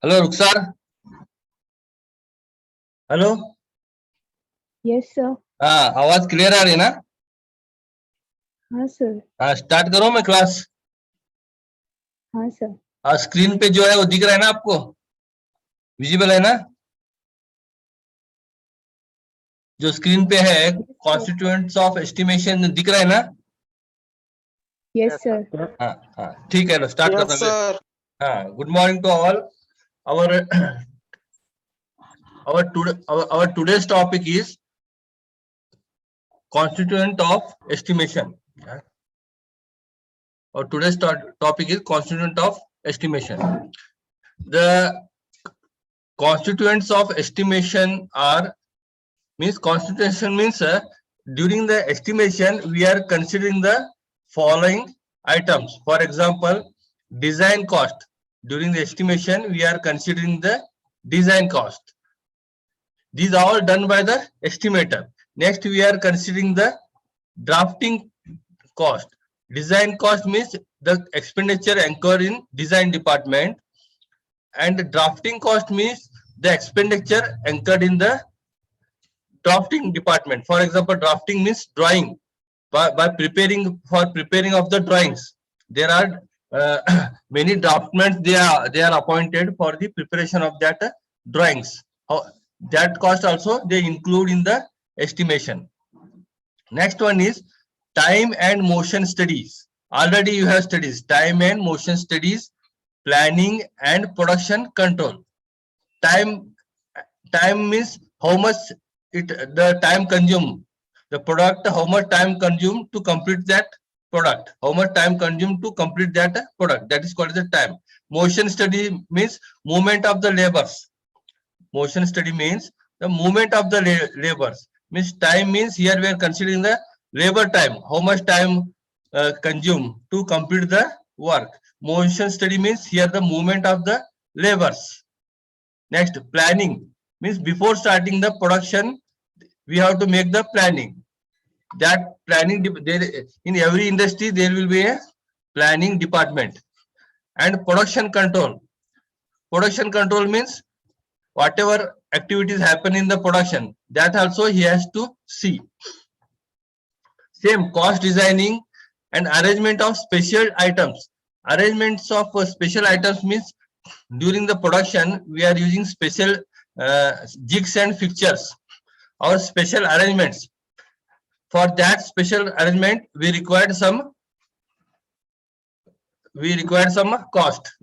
Hello रुखसार। Hello. Yes sir. हाँ, आवाज clear आ रही है ना? हाँ सर। हाँ, स्टार्ट करो मैं क्लास। हाँ सर। हाँ, स्क्रीन पे जो है वो दिख रहा है ना आपको? विजिबल है ना? जो स्क्रीन पे है कॉन्स्टिट्यूएंट्स ऑफ एस्टिमेशन दिख रहा है ना? Yes sir. हाँ हाँ, ठीक है, स्टार्ट Yes, करते हैं। sir. हाँ, good morning to all. our our today's topic is constituent of estimation. Our today's topic is constituent of estimation. The constituents of estimation are means constitution means during the estimation we are considering the following items. For example, design cost. During the estimation we are considering the design cost. These are all done by the estimator. Next we are considering the drafting cost. Design cost means the expenditure incurred in design department, and drafting cost means the expenditure incurred in the drafting department. For example, drafting means drawing. By preparing of the drawings, there are many draftsmen they are appointed for the preparation of that drawings. That cost also they include in the estimation. Next one is time and motion studies. Already you have studies time and motion studies, planning and production control. Time time means how much the time consumed the product, how much time consumed to complete that product, how much time consumed to complete that product, that is called the time. Motion study means movement of the labors. Motion study means the movement of the labors. Means time means here we are considering the labor time, how much time consumed to complete the work. Motion study means here the movement of the labors. Next, planning means before starting the production, we have to make the planning. That planning, in every industry, there will be a planning department. And production control. Production control means whatever activities happen in the production, that also he has to see. Same cost designing and arrangement of special items. Arrangements of special items means during the production we are using special jigs and fixtures or special arrangements. For that special arrangement we required some cost.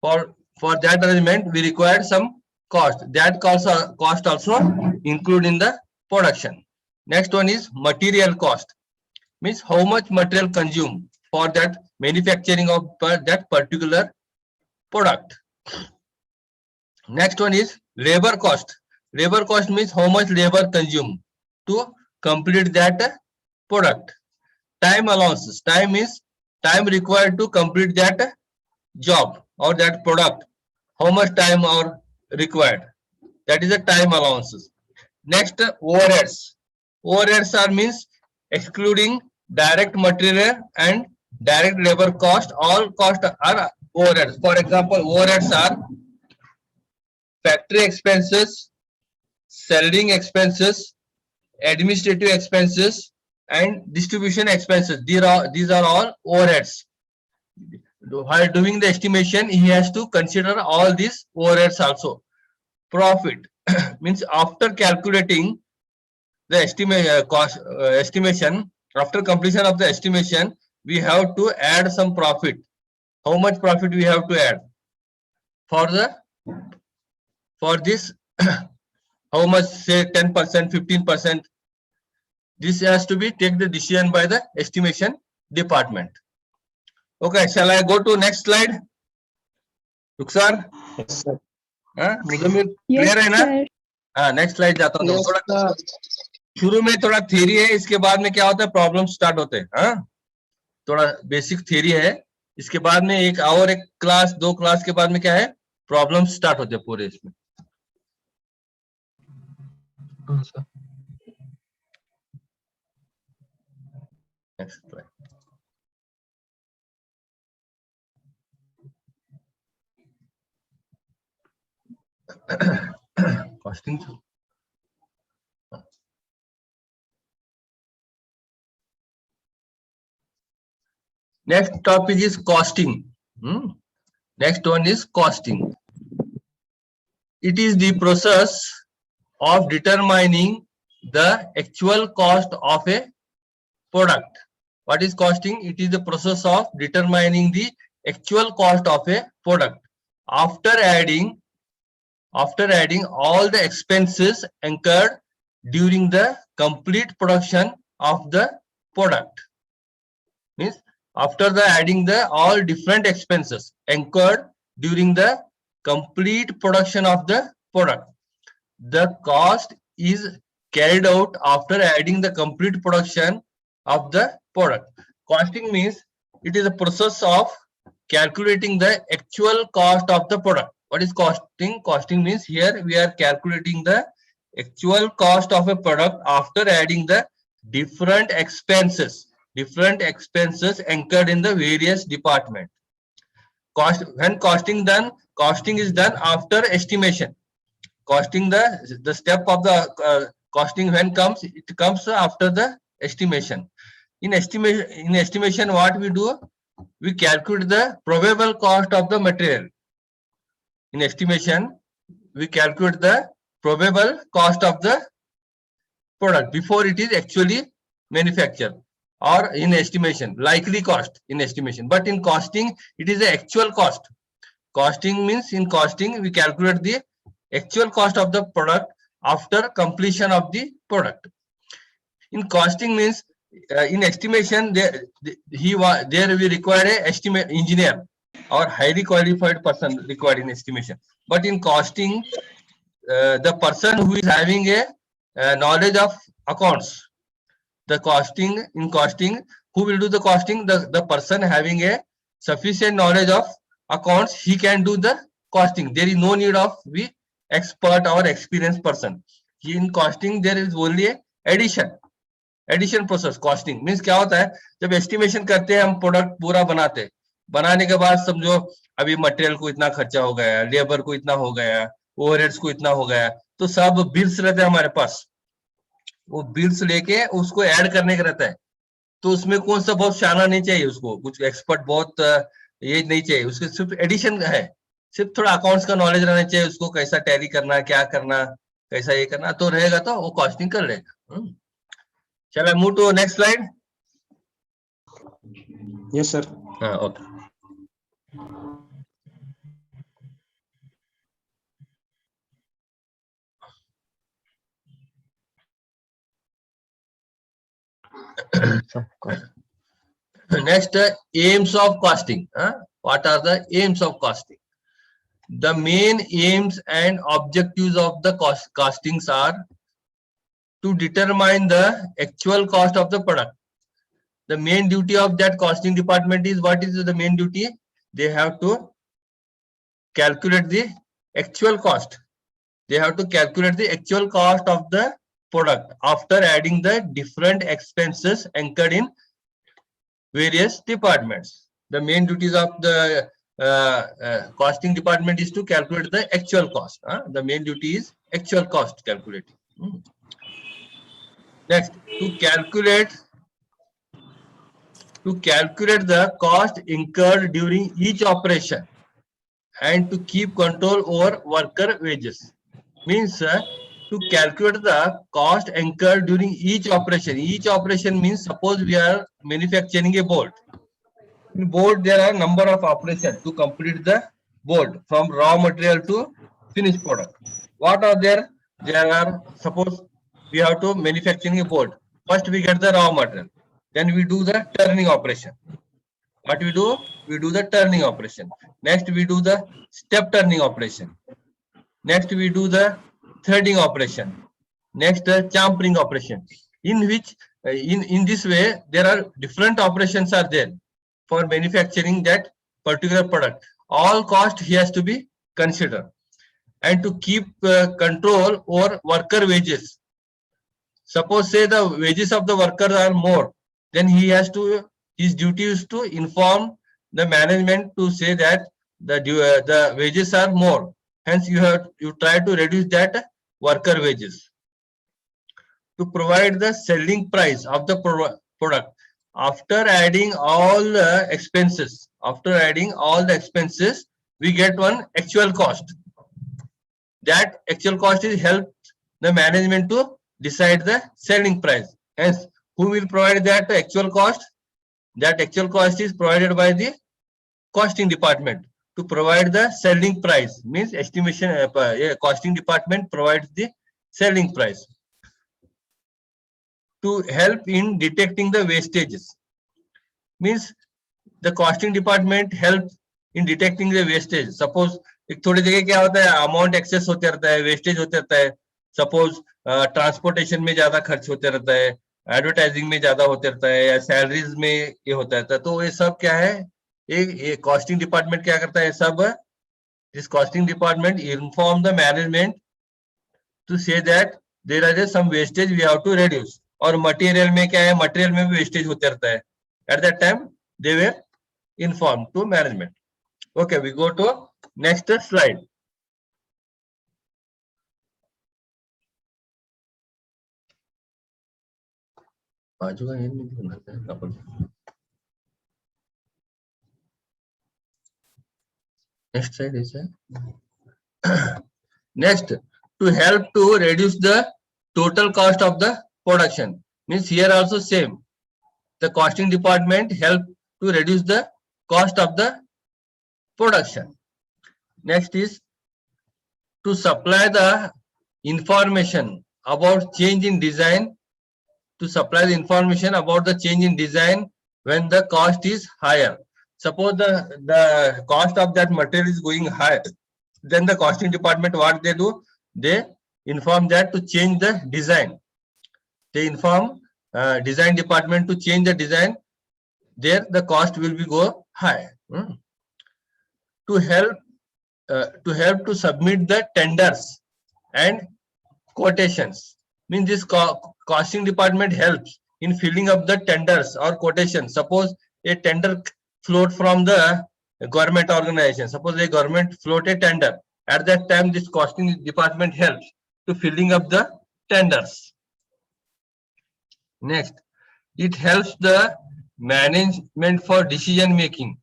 For that arrangement we required some cost. That cost also include in the production. Next one is material cost, means how much material consumed for that manufacturing of that particular product. Next one is labor cost. Labor cost means how much labor consumed to complete that product. Time allowances. Time is time required to complete that job or that product. How much time are required? That is the time allowances. Next, overheads. Overheads are means excluding direct material and direct labor cost. All costs are overheads. For example, overheads are factory expenses, selling expenses, administrative expenses, and distribution expenses. These are all overheads. While doing the estimation, he has to consider all these overheads also. Profit means after calculating the estimation, after completion of the estimation, we have to add some profit. How much profit we have to add for this? How much, say 10%, 15%? This has to be take the decision by the estimation department. Okay, shall I go to next slide? Ruksar? Yes, sir. Clear है ना? हाँ, next slide जाता हूँ. Yes, थोड़ा sir. शुरू में थोड़ा theory है, इसके बाद में क्या होता है, प्रॉब्लम स्टार्ट होते हैं. हाँ, थोड़ा बेसिक थ्योरी है, इसके बाद में एक क्लास, 2 क्लास के बाद में क्या है, प्रॉब्लम स्टार्ट होते हैं पूरे इसमें. Next slide. costing. Next topic is costing. Next one is costing. It is the process of determining the actual cost of a product. What is costing? It is the process of determining the actual cost of a product after adding all the expenses incurred during the complete production of the product. Means after the adding the all different expenses incurred during the complete production of the product. The cost is carried out after adding the complete production of the product. Costing means it is a process of calculating the actual cost of the product. What is costing? Costing means here we are calculating the actual cost of a product after adding the different expenses incurred in the various department. When costing is done after estimation. Costing the step of the costing when comes, it comes after the estimation. In estimation, what we do? We calculate the probable cost of the material. In estimation, we calculate the probable cost of the product before it is actually manufactured, or in estimation, likely cost in estimation. But in costing, it is the actual cost. Costing means in costing, we calculate the actual cost of the product after completion of the product. In costing means in estimation, there we require a estimate engineer or highly qualified person required in estimation. But in costing, the person who is having a knowledge of accounts, the costing, in costing, who will do the costing? The person having a sufficient knowledge of accounts, he can do the costing. There is no need of the expert or experienced person. In costing, there is only a addition process. Costing means क्या होता है? जब estimation करते हैं हम product पूरा बनाने के बाद समझो अभी मटेरियल को इतना खर्चा हो गया, लेबर को इतना हो गया, ओवरहेड्स को इतना हो गया, तो सब बिल्स रहते हैं हमारे पास. वो बिल्स लेके उसको ऐड करने का रहता है. तो उसमें कौन सा बहुत शाना नहीं चाहिए, उसको कुछ एक्सपर्ट बहुत ये नहीं चाहिए, उसके सिर्फ एडिशन है, सिर्फ थोड़ा अकाउंट्स का नॉलेज रहना चाहिए, उसको कैसा टैली करना, क्या करना, कैसा ये करना, तो रहेगा तो वो कॉस्टिंग कर लेगा. Shall I move to next slide? Yes, sir. Okay. Next, aims of costing. What are the aims of costing? The main aims and objectives of the costings are to determine the actual cost of the product. The main duty of that costing department is, what is the main duty? They have to calculate the actual cost. They have to calculate the actual cost of the product after adding the different expenses incurred in various departments. The main duties of the costing department is to calculate the actual cost. The main duty is actual cost calculating. Next, to calculate the cost incurred during each operation and to keep control over worker wages. Means to calculate the cost incurred during each operation. Each operation means, suppose we are manufacturing a bolt. In bolt, there are number of operations to complete the bolt from raw material to finished product. What are there? There are, suppose we have to manufacturing a bolt. First we get the raw material. Then we do the turning operation. What we do? We do the turning operation. Next we do the step turning operation. Next we do the threading operation. Next the champering operation. In which, in this way, there are different operations are there for manufacturing that particular product. All cost he has to be considered. And to keep control over worker wages. Suppose say the wages of the workers are more, then he has to, his duty is to inform the management to say that the wages are more. hence you try to reduce that worker wages. To provide the selling price of the product after adding all the expenses, we get one actual cost. That actual cost is help the management to decide the selling price. Hence, who will provide that actual cost? That actual cost is provided by the costing department. To provide the selling price means estimation, costing department provides the selling price. To help in detecting the wastages means the costing department helps in detecting the wastage. Suppose एक थोड़ी जगह क्या होता है, amount access होते रहता है, wastage होते रहता है. सपोज ट्रांसपोर्टेशन में ज्यादा खर्च होते रहता है, एडवर्टाइजिंग में ज्यादा होते रहता है, या सैलरीज में ये होता रहता है. तो ये सब क्या है, ये कॉस्टिंग डिपार्टमेंट क्या करता है सब. This costing department inform the management to say that there are some wastage we have to reduce. और मटेरियल में क्या है, मटेरियल में भी वेस्टेज होते रहता है. At that time they will inform to management. Okay, we go to next slide. Next slide is next, to help to reduce the total cost of the production. Means here also same. The costing department help to reduce the cost of the production. Next is to supply the information about change in design. To supply the information about the change in design when the cost is higher. Suppose the cost of that material is going high, then the costing department what they do, they inform that to change the design. They inform design department to change the design. There the cost will be go high. To help to submit the tenders and quotations. Means this costing department helps in filling up the tenders or quotations. Suppose a tender float from the government organization. Suppose a government float a tender. At that time, this costing department helps to filling up the tenders. Next, it helps the management for decision making.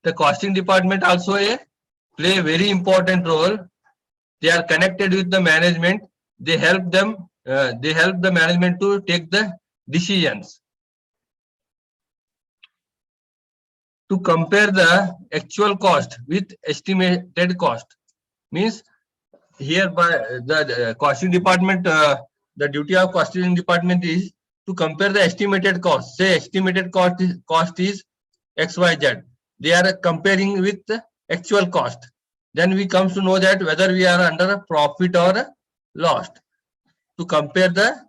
The costing department also play a very important role. They are connected with the management. They help them. They help the management to take the decisions. To compare the actual cost with estimated cost means here by the costing department. The duty of costing department is to compare the estimated cost. Say estimated cost is XYZ. They are comparing with the actual cost. Then we come to know that whether we are under a profit or a loss. To compare the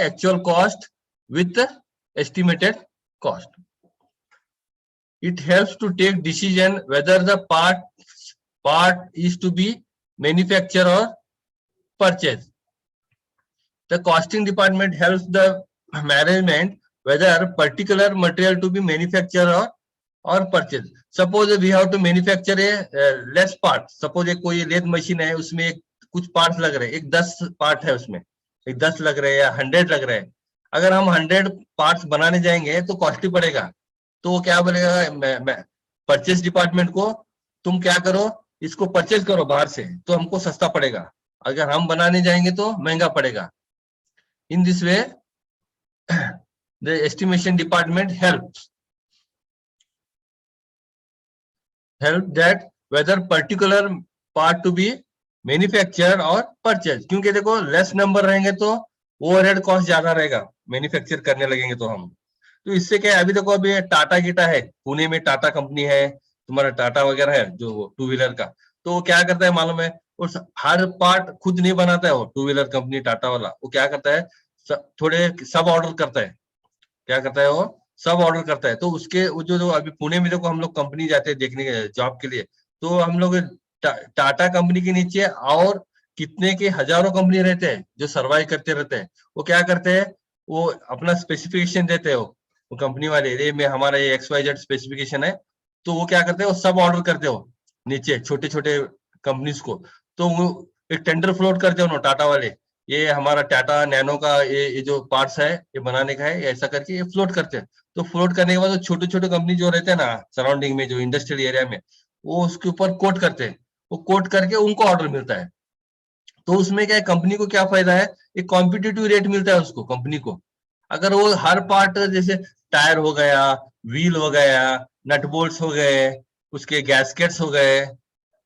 actual cost with the estimated cost. It helps to take decision whether the part is to be manufactured or purchased. The costing department helps the management whether particular material to be manufactured or purchased. Suppose we have to manufacture a less part. Suppose एक कोई lathe machine है, उसमें एक कुछ parts लग रहे हैं, एक 10 पार्ट है उसमें, एक 10 लग रहे हैं या 100 लग रहे हैं. अगर हम 100 पार्ट्स बनाने जाएंगे तो कॉस्टली पड़ेगा. तो वो क्या बोलेगा परचेज डिपार्टमेंट को, तुम क्या करो, इसको परचेज करो बाहर से, तो हमको सस्ता पड़ेगा. अगर हम बनाने जाएंगे तो महंगा पड़ेगा. In this way, the estimation department helps that whether particular part to be manufactured or purchased. क्योंकि देखो लेस नंबर रहेंगे तो ओवरहेड कॉस्ट ज्यादा रहेगा, मैन्युफैक्चर करने लगेंगे तो हम. तो इससे क्या है, अभी देखो अभी टाटा गीटा है, पुणे में टाटा कंपनी है, तुम्हारा टाटा वगैरह है जो 2 व्हीलर का. तो वो क्या करता है मालूम है, उस हर पार्ट खुद नहीं बनाता है वो 2 व्हीलर कंपनी टाटा वाला. वो क्या करता है, थोड़े सब ऑर्डर करता है. क्या करता है वो, सब ऑर्डर करता है. तो उसके जो अभी पुणे में देखो हम लोग कंपनी जाते हैं देखने के जॉब के लिए, तो हम लोग टाटा कंपनी के नीचे और कितने के हजारों कंपनी रहते हैं जो सर्वाइव करते रहते हैं. वो क्या करते हैं, वो अपना स्पेसिफिकेशन देते हैं. वो कंपनी वाले, ये में हमारा ये XYZ स्पेसिफिकेशन है, तो वो क्या करते हैं, वो सब ऑर्डर करते हो नीचे छोटे छोटे कंपनीज को, तो वो एक टेंडर फ्लोट करते हो टाटा वाले, ये हमारा टाटा नैनो का ये जो पार्ट्स है ये बनाने का है, ऐसा करके ये फ्लोट करते हैं। तो फ्लोट करने के बाद छोटे छोटे कंपनी जो रहते हैं ना सराउंडिंग में, जो इंडस्ट्रियल एरिया में, वो उसके ऊपर कोट करते हैं, वो कोट करके उनको ऑर्डर मिलता है। तो उसमें क्या है, कंपनी को क्या फायदा है, एक कॉम्पिटिटिव रेट मिलता है उसको, कंपनी को। अगर वो हर पार्ट, जैसे टायर हो गया, व्हील हो गया, नट बोल्ट्स हो गए, उसके गैस्केट्स हो गए,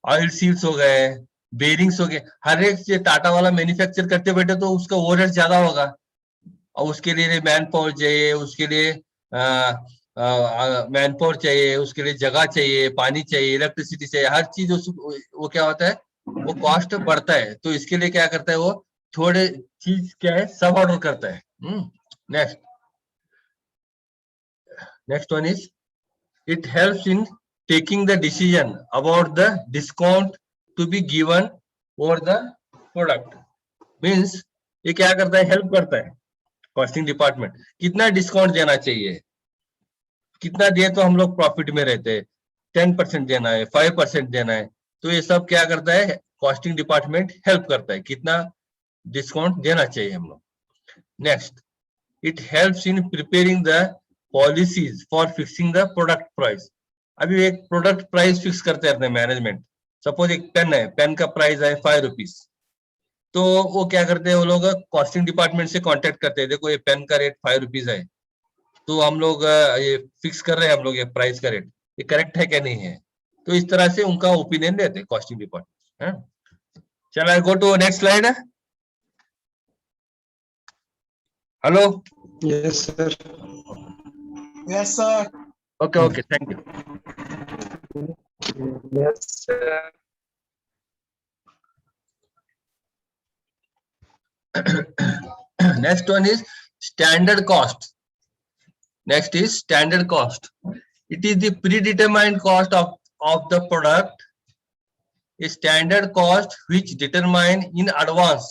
ऑयल सील्स हो गए, बेरिंग्स हो गए, हर एक चीज टाटा वाला मैन्युफैक्चर करते बैठे तो उसका ओवरहेड ज्यादा होगा, और उसके लिए मैन पावर चाहिए, उसके लिए मैन पावर चाहिए, उसके लिए जगह चाहिए, पानी चाहिए, इलेक्ट्रिसिटी चाहिए, हर चीज वो क्या होता है, वो कॉस्ट बढ़ता है। तो इसके लिए क्या करता है वो, थोड़े चीज क्या है, सब ऑर्डर करता है। Next next one is, it helps in taking the decision about the discount to be given over the product। Means ये क्या करता है, हेल्प करता है कॉस्टिंग डिपार्टमेंट, कितना डिस्काउंट देना चाहिए, कितना दिए तो हम लोग प्रॉफिट में रहते हैं, 10% देना है, 5% देना है। तो ये सब क्या करता है, कॉस्टिंग डिपार्टमेंट हेल्प करता है, कितना डिस्काउंट देना चाहिए हम लोग। Next, it helps in preparing the policies for fixing the product price। अभी एक प्रोडक्ट प्राइस फिक्स करते हैं अपने मैनेजमेंट। सपोज एक पेन है, पेन का प्राइस है 5 रुपीज, तो वो क्या करते हैं, वो लोग कॉस्टिंग डिपार्टमेंट से कांटेक्ट करते हैं, देखो ये पेन का रेट 5 रुपीज है, तो हम लोग ये फिक्स कर रहे हैं, हम लोग ये प्राइस का रेट, ये करेक्ट है क्या नहीं है। तो इस तरह से उनका ओपिनियन लेते हैं कॉस्टिंग डिपार्टमेंट। चलो I go to next slide. Hello, Yes, sir. Yes, sir. Okay okay, thank you. Yes, sir. Next one is standard cost. Next is standard cost. It is the predetermined cost of the product, a standard cost which determine in advance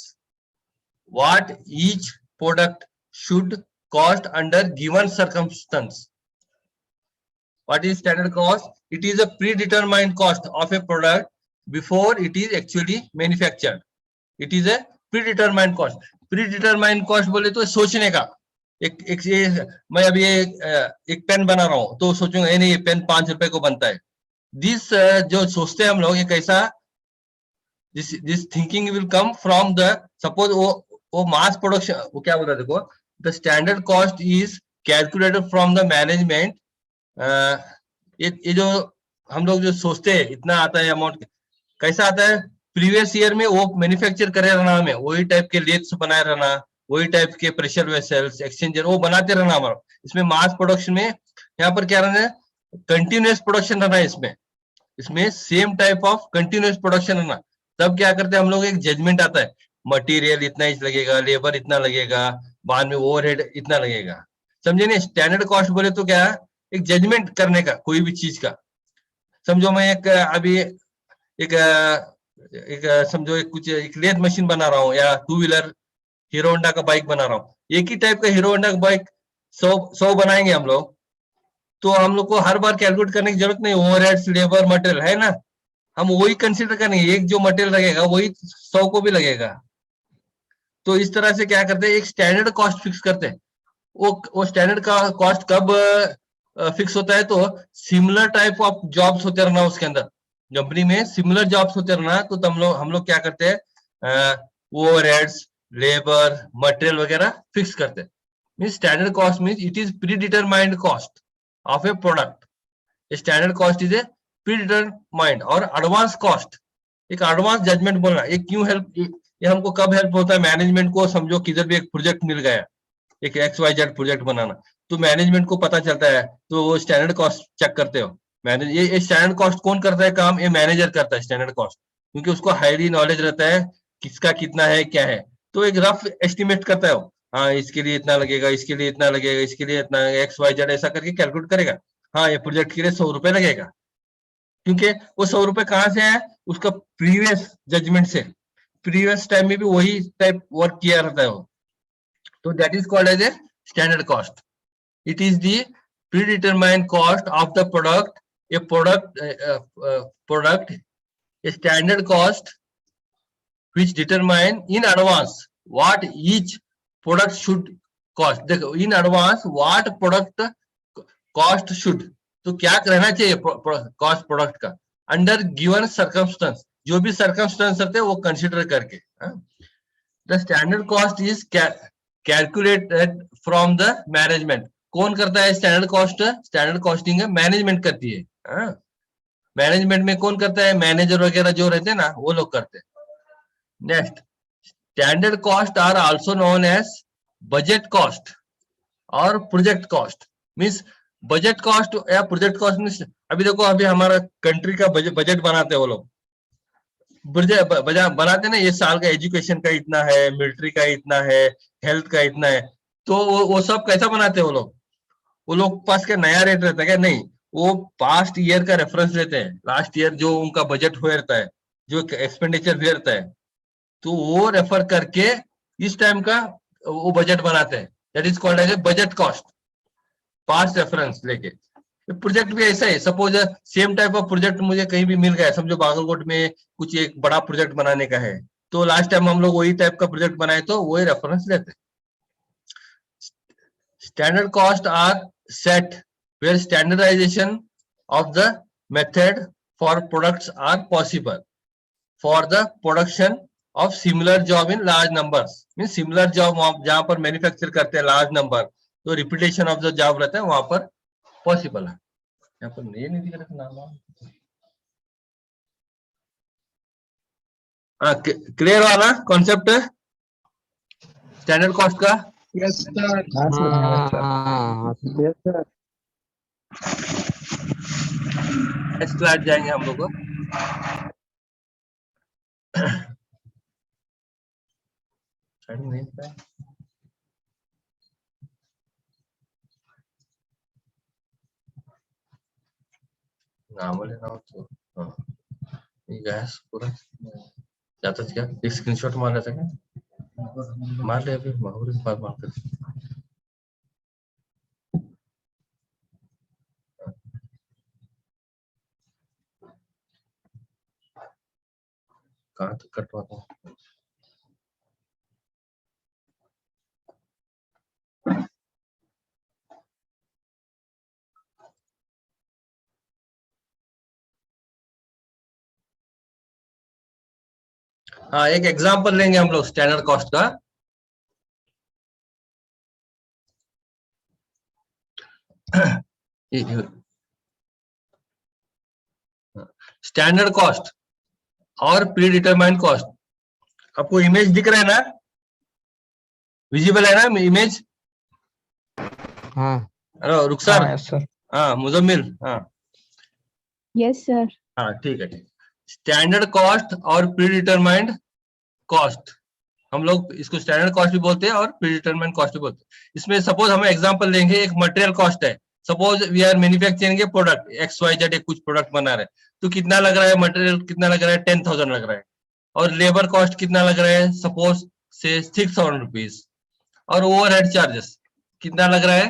what each product should cost under given circumstance. What is standard cost? It is a predetermined cost of a product before it is actually manufactured. It is a predetermined cost. Predetermined cost बोले तो सोचने का, एक मैं अभी एक pen बना रहा हूँ तो सोचूंगा नहीं ये पेन 5 रुपए को बनता है। दिस जो सोचते हैं हम लोग, ये कैसा, this thinking will come from the, suppose वो मास प्रोडक्शन, वो क्या बोलता है देखो, the standard cost is calculated from the management. ये जो हम लोग जो सोचते हैं इतना आता है अमाउंट, कैसा आता है, प्रीवियस ईयर में वो मैन्युफैक्चर करे रहना, हमें वही टाइप के लेथ्स बनाए रहना, वही टाइप के प्रेशर वेसल्स, एक्सचेंजर वो बनाते रहना हमारा। इसमें मास प्रोडक्शन में यहाँ पर क्या रहना है, कंटिन्यूअस प्रोडक्शन रहना है, इसमें same type of continuous production रहना। तब क्या करते हैं हम लोग, एक जजमेंट आता है, मटेरियल इतना ही लगेगा, लेबर इतना लगेगा, बाद में ओवरहेड इतना लगेगा, समझे नहीं। स्टैंडर्ड कॉस्ट बोले तो क्या है, एक जजमेंट करने का कोई भी चीज का। समझो मैं एक अभी एक समझो एक लेथ मशीन बना रहा हूँ, या टू व्हीलर हीरो होंडा का बाइक बना रहा हूँ, एक ही टाइप का हीरो होंडा का बाइक 100 बनाएंगे हम लोग, तो हम लोग को हर बार कैलकुलेट करने की जरूरत नहीं, ओवरहेड्स, लेबर, मटेरियल है ना, हम वही कंसीडर करेंगे, एक जो मटेरियल लगेगा वही 100 को भी लगेगा। तो इस तरह से क्या करते हैं, एक स्टैंडर्ड कॉस्ट फिक्स करते हैं। वो स्टैंडर्ड का कॉस्ट कब फिक्स होता है, तो सिमिलर टाइप ऑफ जॉब्स होते रहना उसके अंदर, कंपनी में सिमिलर जॉब्स होते रहना, तो हम लोग क्या करते हैं, ओवरहेड्स, लेबर, मटेरियल वगैरह फिक्स करते हैं। Means standard cost means it is predetermined cost of A product. Standard cost is a predetermined. और एडवांस कॉस्ट, एक एडवांस जजमेंट बोलना, ये क्यों हेल्प, ये हमको कब हेल्प होता है, मैनेजमेंट को, समझो किधर भी एक प्रोजेक्ट मिल गया, एक XYZ प्रोजेक्ट बनाना, तो मैनेजमेंट को पता चलता है, तो वो स्टैंडर्ड कॉस्ट चेक करते हो। मैनेज ये स्टैंडर्ड कॉस्ट कौन करता है काम, ये मैनेजर करता है स्टैंडर्ड कॉस्ट, क्योंकि उसको हाईली नॉलेज रहता है किसका कितना है क्या है। तो एक रफ एस्टिमेट करता है वो, हाँ इसके लिए इतना लगेगा, इसके लिए इतना लगेगा, इसके लिए इतना, XYZ ऐसा करके कैलकुलेट करेगा, हाँ ये प्रोजेक्ट के लिए 100 रुपए लगेगा, क्योंकि वो 100 रुपए कहाँ से है, उसका प्रीवियस जजमेंट से, प्रीवियस टाइम में भी वही टाइप वर्क किया रहता है वो। तो that is called as a standard cost. It is the predetermined cost of the product a product a standard cost which determine in advance what each product should cost. देखो in advance what product cost should, तो क्या रहना चाहिए cost product का under given circumstance, जो भी circumstance रहते हैं वो कंसिडर करके. The standard cost is calculated from the management. कौन करता है स्टैंडर्ड कॉस्ट? स्टैंडर्ड कॉस्टिंग है मैनेजमेंट करती है. मैनेजमेंट में कौन करता है? मैनेजर वगैरह जो रहते हैं ना वो लोग करते हैं. Next, standard cost are also known as budget cost और project cost. Means budget cost या प्रोजेक्ट कॉस्ट मीन्स, अभी देखो अभी हमारा कंट्री का बजट बनाते हैं वो लोग, बनाते ना, ये साल का एजुकेशन का इतना है, मिलिट्री का इतना है, हेल्थ का इतना है, तो वो सब कैसा बनाते हैं वो लोग पास क्या नया रेट रहता है क्या? नहीं, वो पास्ट ईयर का रेफरेंस लेते हैं. लास्ट ईयर जो उनका बजट हुआ रहता है, जो एक्सपेंडिचर हुआ रहता है, तो वो रेफर करके इस टाइम का वो बजट बनाते हैं. That is called as a budget cost, past reference लेके. प्रोजेक्ट भी ऐसा है. Suppose same type of project मुझे कहीं भी मिल गया, समझो बागलकोट में कुछ एक बड़ा प्रोजेक्ट बनाने का है, तो लास्ट टाइम हम लोग वही टाइप का प्रोजेक्ट बनाए तो वही रेफरेंस लेते हैं. Standard cost are set where standardization of the method for products are possible for the production of similar job in large numbers. Means similar job जहां पर मैन्युफैक्चर करते हैं large number, तो रिपीटेशन ऑफ द जॉब रहता है वहां पर possible है. यहाँ पर ये नहीं दिख रहा नाम. क्लियर वाला कॉन्सेप्ट है स्टैंडर्ड कॉस्ट का? Yes, sir. Yes, sir. Next slide जाएंगे हम लोग. गैस पूरा जाता क्या? एक स्क्रीनशॉट मार रहा था क्या? मार ले अभी बात मार कर. कहाँ तक कटवाता हूँ? हाँ, एक एग्जांपल लेंगे हम लोग स्टैंडर्ड कॉस्ट का. स्टैंडर्ड कॉस्ट और प्री डिटरमाइंड कॉस्ट. आपको इमेज दिख रहा है ना? विजिबल है ना इमेज? हाँ. हेलो रुखसार. Yes, sir. हाँ मुजम्मिल. हाँ Yes, sir. हाँ ठीक है. स्टैंडर्ड कॉस्ट और प्री डिटरमाइंड कॉस्ट, हम लोग इसको स्टैंडर्ड कॉस्ट भी बोलते हैं और प्री डिटरमाइंड कॉस्ट भी बोलते हैं. इसमें सपोज हम एग्जांपल लेंगे, एक मटेरियल कॉस्ट है. Suppose we are manufacturing a product XYZ, कुछ प्रोडक्ट बना रहे हैं, तो कितना लग रहा है मटेरियल? कितना लग रहा है? 10,000 लग रहा है. और लेबर कॉस्ट कितना लग रहा है? सपोज से 6,000 रुपीज. और ओवरहेड चार्जेस कितना लग रहा है?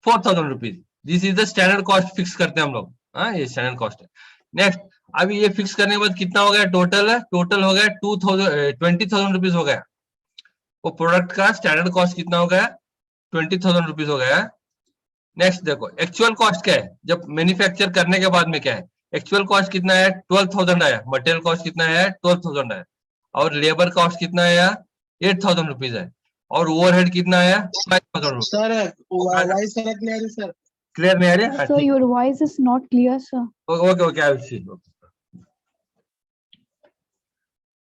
4,000 rupees. This is the standard cost fix करते हैं हम लोग. हाँ, ये स्टैंडर्ड कॉस्ट है. नेक्स्ट, अभी ये फिक्स करने के बाद कितना हो गया? टोटल हो गया 20,000 रुपीज हो गया. वो प्रोडक्ट का स्टैंडर्ड कॉस्ट कितना हो गया? 20,000 रुपीज हो गया. नेक्स्ट देखो, एक्चुअल कॉस्ट क्या है जब मैन्युफैक्चर करने के बाद में? क्या है एक्चुअल कॉस्ट? कितना है? 12,000 आया. मटेरियल कॉस्ट कितना है? 12,000 आया. और लेबर कॉस्ट कितना आया? 8,000 रुपीज है. और ओवरहेड कितना आया? 5,000 rupees. Sir, why sir clear है sir? क्लियर नहीं आ रही? Sir, your voice is not clear, sir. Okay okay, I will see.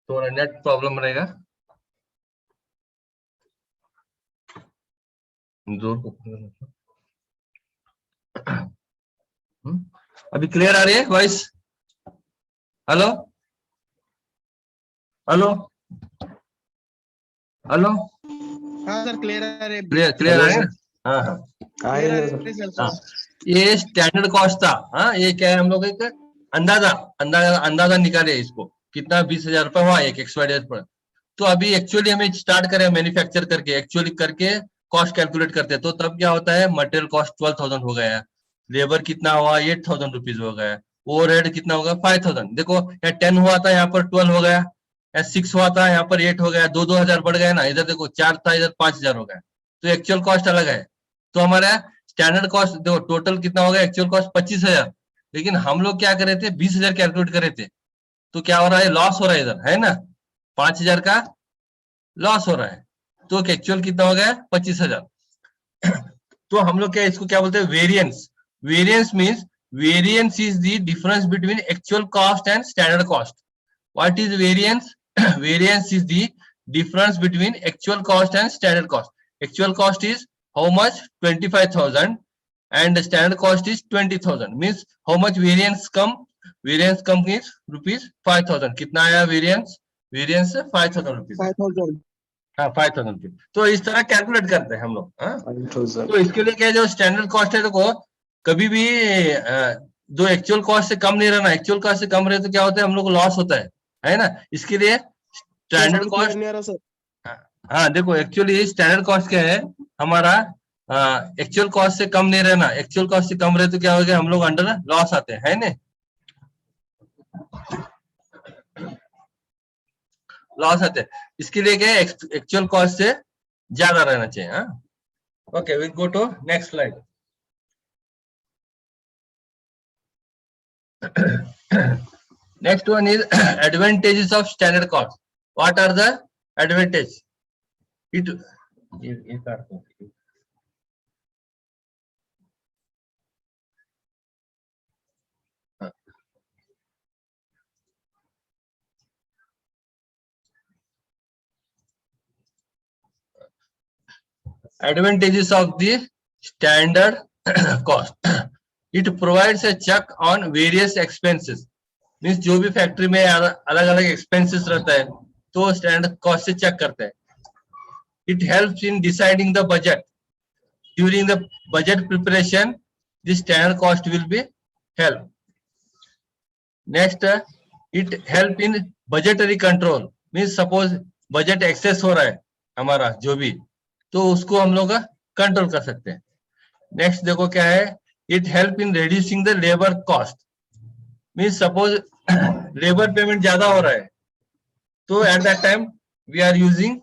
थोड़ा नेट प्रॉब्लम रहेगा. जोर को अभी क्लियर आ रही है वॉइस? Hello hello hello. हाँ सर क्लियर है. क्लियर आ रही है? हाँ हाँ. ये स्टैंडर्ड कॉस्ट था. हाँ, ये क्या है? हम लोग एक अंदाजा निकाले इसको. कितना? 20,000 रुपए हुआ एक XYZ पर. तो अभी एक्चुअली हमें स्टार्ट करें मैन्युफैक्चर करके, एक्चुअली करके कॉस्ट कैलकुलेट करते हैं, तो तब क्या होता है? मटेरियल कॉस्ट 12,000 हो गया. लेबर कितना हुआ 8,000 रुपीज हो गया, ओवरहेड कितना होगा 5,000। देखो यहाँ 10 हुआ था, यहाँ पर 12 हो गया, यहाँ 6 हुआ था, यहाँ पर 8 हो गया, 2,000 बढ़ गया ना, इधर देखो 4 था, इधर 5,000 हो गया, तो एक्चुअल कॉस्ट अलग है। तो हमारा स्टैंडर्ड कॉस्ट देखो टोटल कितना होगा, एक्चुअल कॉस्ट 25,000, लेकिन हम लोग क्या करे थे 20,000 कैलकुलेट करे थे, तो क्या हो रहा है, लॉस हो रहा है इधर, है ना, 5,000 का लॉस हो रहा है, तो एक्चुअल कितना हो गया 25,000। तो हम लोग क्या इसको क्या बोलते हैं, variance. Variance means variance is the difference between actual cost and standard cost. What is variance? Variance is the difference between actual cost and standard cost. Actual cost is how much? 25,000 and standard cost is 20,000. Means how much variance come? Variance come is rupees 5,000. कितना आया variance? Variance 5,000 rupees. 5,000. हाँ 5,000 rupees. तो इस तरह calculate करते हैं हम लोग। हाँ? 5,000. तो इसके लिए क्या जो स्टैंडर्ड कॉस्ट है, देखो कभी भी जो एक्चुअल कॉस्ट से कम नहीं रहना, एक्चुअल कॉस्ट से कम रहे तो क्या होता है, हम लोग को लॉस होता है ना। इसके लिए स्टैंडर्ड कॉस्ट, नहीं आ रहा सर। हाँ देखो एक्चुअली स्टैंडर्ड कॉस्ट क्या है हमारा, एक्चुअल कॉस्ट से कम नहीं रहना, एक्चुअल कॉस्ट से कम रहे तो क्या हो गया, हम लोग अंडर लॉस आते हैं, है ना, लॉस आते हैं। इसके लिए क्या है, एक्चुअल कॉस्ट से ज्यादा रहना चाहिए। हाँ okay, will go to next slide. Next one is advantages of standard cost. What are the advantages? It ये काट दो। Advantages of the standard cost. It provides a check on various expenses. Means जो भी factory में अलग अलग expenses रहता है तो स्टैंडर्ड कॉस्ट से चेक करते हैं। It helps in deciding the budget. During the budget preparation the standard cost will be help. Next, it help in budgetary control. Means suppose budget excess हो रहा है हमारा जो भी, तो उसको हम लोग कंट्रोल कर सकते हैं। नेक्स्ट देखो क्या है, it help in reducing the labour cost. Means suppose labour payment ज्यादा हो रहा है तो at that time we are using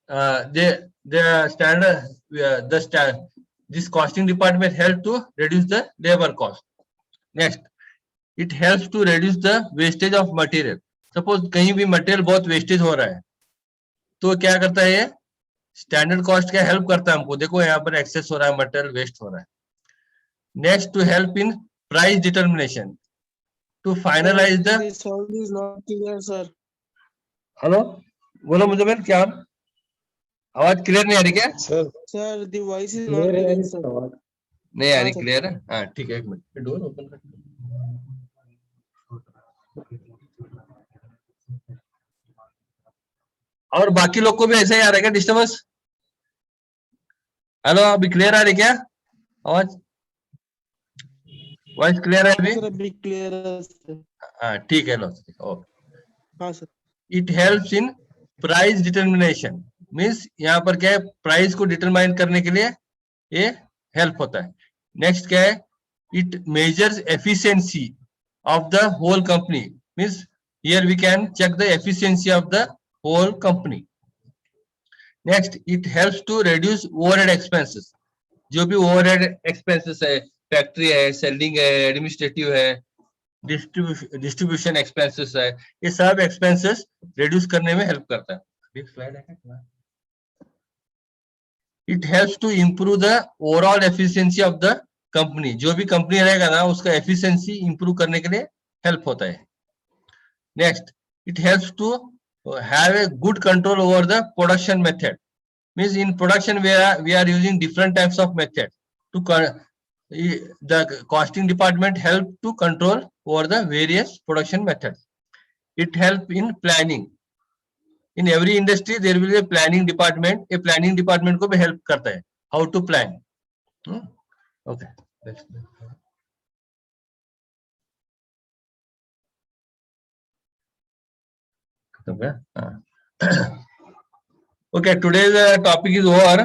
the standard this costing department help to reduce the labor cost. Next, it helps to reduce the wastage of material. Suppose कहीं भी material बहुत wastage हो रहा है तो क्या करता है ये स्टैंडर्ड कॉस्ट क्या हेल्प करता है हमको, देखो यहाँ पर एक्सेस हो रहा है, मटेरियल वेस्ट हो रहा है। Next, to help in price determination, to finalise the. This sound is not clear, sir. Hello, बोलो मुझे मैम, क्या आवाज क्लियर नहीं आ रही क्या? Sir, the voice is not clear, sir. नहीं आ हाँ, रही, सर। क्लियर है? हाँ ठीक है, एक मिनट डोर ओपन कर। और बाकी लोग को भी ऐसा ही आ रहा है क्या डिस्टर्बेंस? हेलो, अभी क्लियर आ रही क्या आवाज? वॉइस क्लियर है अभी? Sir, अभी clear है, sir. हाँ ठीक है, लो ओके। हाँ, sir. It helps in price determination. Means यहाँ पर क्या है, प्राइस को डिटरमाइन करने के लिए ये हेल्प होता है। नेक्स्ट क्या है, it measures efficiency of the whole company. Means here we can check the efficiency of the whole company. Next, it helps to reduce overhead expenses. जो भी ओवरहेड एक्सपेंसेस है, फैक्ट्री है, सेलिंग है, administrative है, distribution expenses है, ये सब expenses reduce करने में हेल्प करता है। एक स्लाइड है। It helps to improve the overall efficiency of the company. जो भी कंपनी रहेगा ना उसका एफिशिएंसी इंप्रूव करने के लिए हेल्प होता है। Next, it helps to have a good control over the production method. Means in production we are using different types of method to the costing department help to control over the various production methods. It help in planning. In every industry there will be a planning department. A planning department को भी help करता है how to plan. Okay. Okay, today's topic is over.